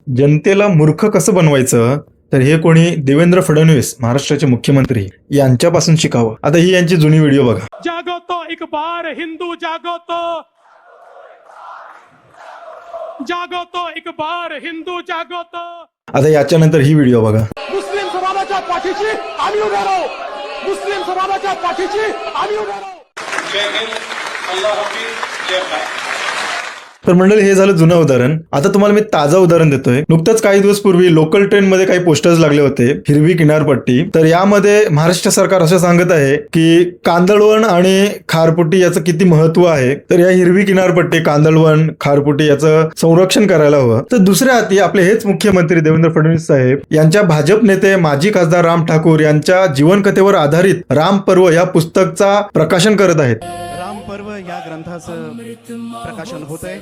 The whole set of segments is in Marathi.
जनतेला मूर्ख कसं बनवायचं तर हे कोणी देवेंद्र फडणवीस महाराष्ट्राचे मुख्यमंत्री यांच्यापासून शिकावं। आता ही यांची जुनी व्हिडिओ बघा। जागो तो एक बार हिंदू जागो तो एक बार हिंदू जागो तो। आता याच्यानंतर ही व्हिडिओ बघा। मुस्लिम समाजाच्या पाठीशी आम्ही उभे राहू, मुस्लिम समाजाच्या पाठीशी आम्ही उभे राहू। जय हिंद, अल्लाह हाफिज, जय भारत। तर मंडळी हे झालं जुनं उदाहरण। आता तुम्हाला मी ताजा उदाहरण देतोय। नुकतंच काही दिवस पूर्वी लोकल ट्रेन मध्ये काही पोस्टर्स लागले होते, हिरवी किनारपट्टी। तर यामध्ये महाराष्ट्र सरकार असं सांगत आहे की कांदळवन आणि खारपुटी याचं किती महत्व आहे, तर या हिरवी किनारपट्टी कांदळवन खारपुटी याचं संरक्षण करायला हवं। तर दुसऱ्या हाती आपले हेच मुख्यमंत्री देवेंद्र फडणवीस साहेब यांच्या भाजप नेते माजी खासदार राम ठाकूर यांच्या जीवनकथेवर आधारित राम पर्व या पुस्तकचा प्रकाशन करत आहेत। राम पर्व या ग्रंथाचं प्रकाशन होतंय।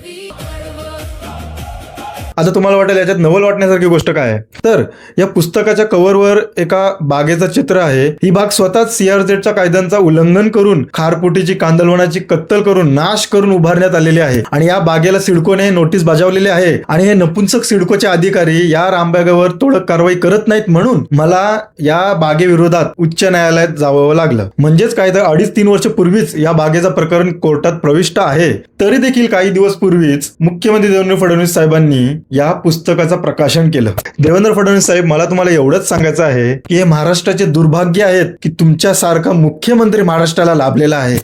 आता तुम्हाला वाटेल याच्यात नवल वाटण्यासारखी गोष्ट काय आहे, तर या पुस्तकाच्या कव्हरवर एका बागेचं चित्र आहे। ही बाग स्वतःच सीआरझेडच्या कायद्यांचा उल्लंघन करून खारपुटीची कांदळवनाची कत्तल करून नाश करून उभारण्यात आलेली आहे आणि या बागेला सिडकोने नोटीस बजावलेली आहे आणि हे नपुंसक सिडकोचे अधिकारी या रामबागेवर तोडक कारवाई करत नाहीत म्हणून मला या बागेविरोधात उच्च न्यायालयात जावं लागलं। म्हणजेच काय तर 2.5-3 वर्ष पूर्वीच या बागेचं प्रकरण कोर्टात प्रविष्ट आहे। तरी देखील काही दिवस पूर्वीच मुख्यमंत्री देवेंद्र फडणवीस साहेबांनी या पुस्तकाचं प्रकाशन केलं। देवेंद्र फडणवीस साहेब, मला तुम्हाला एवढंच सांगायचं आहे की हे महाराष्ट्राचे दुर्भाग्य आहेत की तुमच्यासारखा मुख्यमंत्री महाराष्ट्राला लाभलेला आहे।